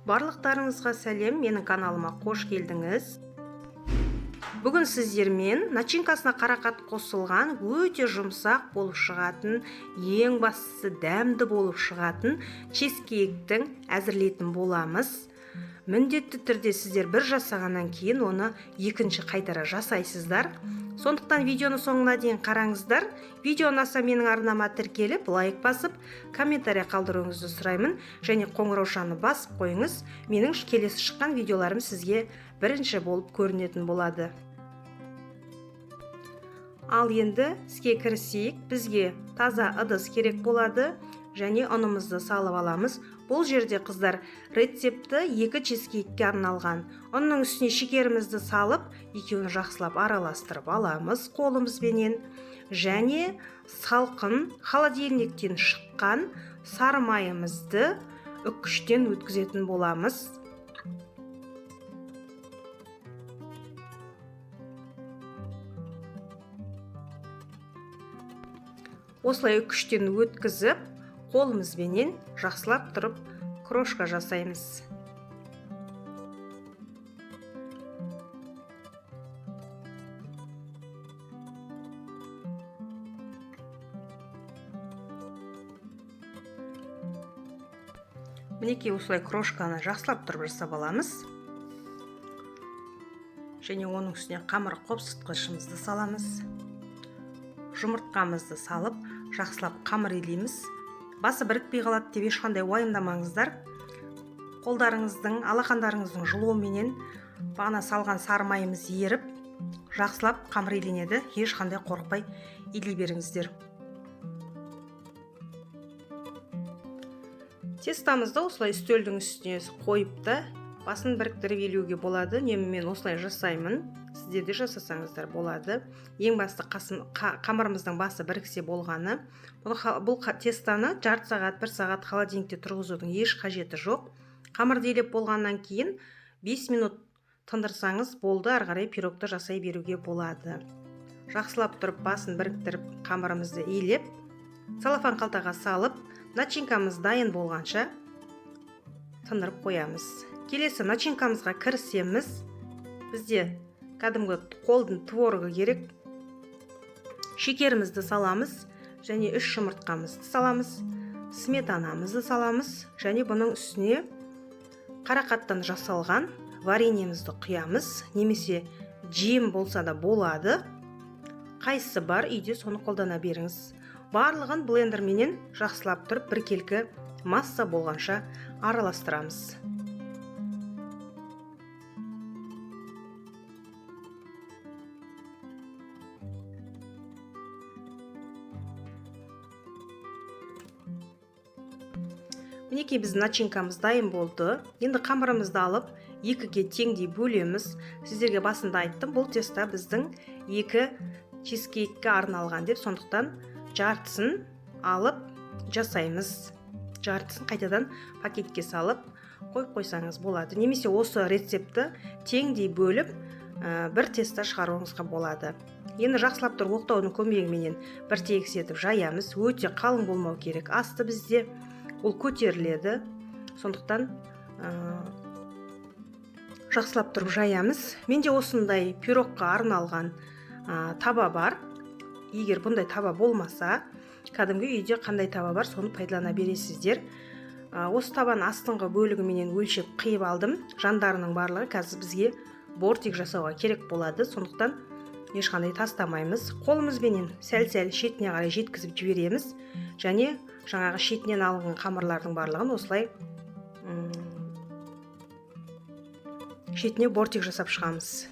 Барлықтарыңызға сәлем, менің каналыма қош келдіңіз. Бүгін сіздермен начинкасына қарақат қосылған, өте жұмсақ болып шығатын, ең бастысы дәмді болып шығатын чизкейктің әзірлейтін боламыз. Міндетті түрде сіздер бір жасағаннан кейін оны екінші қайтара жасайсыздар. Сондықтан видеоны соңына дейін қараңыздар. Видео ұнаса менің арнама тіркеліп, лайк басып, комментарий қалдыруыңызды сұраймын. Және қоңыраушаны басып қойыңыз. Менің келесі шыққан видеоларым сізге бірінші болып көрінетін болады. Ал енді іске кірісейік. Бізге таза ыдыс керек болады. Және ұнымызды салып аламыз. Бұл жерде қыздар рецепті 2 чизкейкке арналған. Оның үстіне шекерімізді салып, екеуін жақсылап араластырып аламыз қолымызбенен. Және салқын холодильниктен шыққан сары майымызды үккіштен өткізетін боламыз. Осылай үккіштен өткізіп, қолымызбенен жақсылап тұрып крошка жасаймыз. Мінекей осылай крошканы жақсылап тұрып жасап аламыз. Және оның үстіне қамыр қопсытқышымызды саламыз. Жұмыртқамызды салып, жақсылап қамыр илейміз. Басы бірікпей қалады деп ешқандай уайымдамаңыздар. Қолдарыңыздың, алақандарыңыздың жылуыменен бағана салған сары майымыз еріп, жақсылап қамыр иленеді. Ешқандай қорықпай илей беріңіздер. Тестамызды осылай үстелдің үстіне қойып та, басын біріктіріп илеуге болады. Мен осылай жасаймын. Сіздер де жасасаңыздар болады. Ең басты қамырымыздың басы біріксе болғаны. Бұл тестаны жарты сағат, 1 сағат холодильникте тұрғызудың еш қажеті жоқ. Қамырды илеп болғаннан кейін 5 минут тындырсаңыз болды, ары қарай пирогты жасай беруге болады. Жақсылап тұрып басын біріктіріп қамырымызды илеп, целлофан қалтаға салып, начинкамыз дайын болғанша тындырып қоямыз. Келесі начинкамызға кірісеміз. Бізде кәдімгі қолдың творогы керек. Шекерімізді саламыз, және 3 жұмыртқамызды саламыз, сметанамызды саламыз, және бұның үстіне қарақаттан жасалған вареньемізді құямыз, немесе жем болса да болады. Қайсысы бар үйде соны қолдана беріңіз. Барлығын блендерменен жақсылап тұрып біркелкі масса болғанша араластырамыз. Мінекей біздің начинкамыз дайын болды. Енді қамырымызды алып, 2-ге теңдей бөлеміз. Сіздерге басында айттым, бұл теста біздің 2 чизкейкке арналған деп, сондықтан жартысын алып жасаймыз. Жартысын қайтадан пакетке салып қойып қойсаңыз болады. Немесе осы рецепті теңдей бөліп, бір теста шығаруыңызға болады. Енді жақсылап тұрып оқтаудың көмегіменен бір тегіс етіп жаямыз. Өте қалың болмау керек. Асты бізде ол көтеріледі. Сондықтан жақсылап тұрып жаямыз. Менде осындай пирогқа арналған таба бар. Егер бұндай таба болмаса, кәдімгі үйде қандай таба бар, соны пайдалана бересіздер. Осы табаны астыңғы бөлігіменен өлшеп қиып алдым. Жандарының барлығы қазір бізге бортик жасауға керек болады. Сондықтан ешқандай тастамаймыз. Қолымызбенен сәл-сәл шетіне қарай жеткізіп жібереміз. Және жаңағы шетінен алынған қамырлардың барлығын осылай шетіне бортик жасап шығамыз.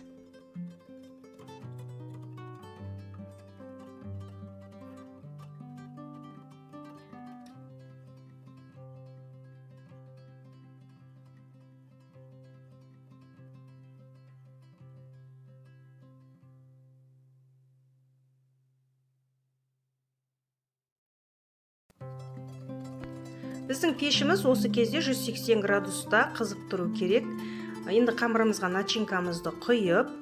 Біздің пешіміз осы кезде 180 градуста қызып тұру керек. Енді қамырымызға начинкамызды құйып,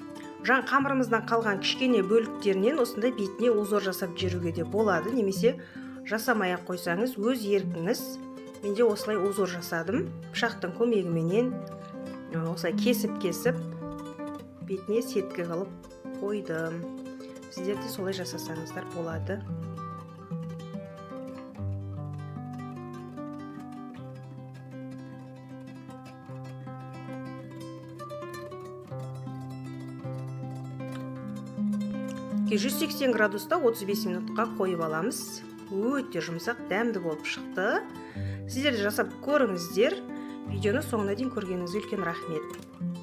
қамырымыздан қалған кішкене бөліктерінен осындай бетіне узор жасап жүруге де болады, немесе жасамай ақ қойсаңыз өз еркіңіз. Менде осылай узор жасадым. Пышақтың көмегіменен осылай кесіп бетіне сеткі қылып қойдым. Сіздер де солай жасасаңыздар болады. Ке 180 градуста 35 минутқа қойып аламыз. Өте жұмсақ, дәмді болып шықты. Сіздер де жасап көріңіздер. Видеоны соңына дейін көргеніңізге үлкен рахмет.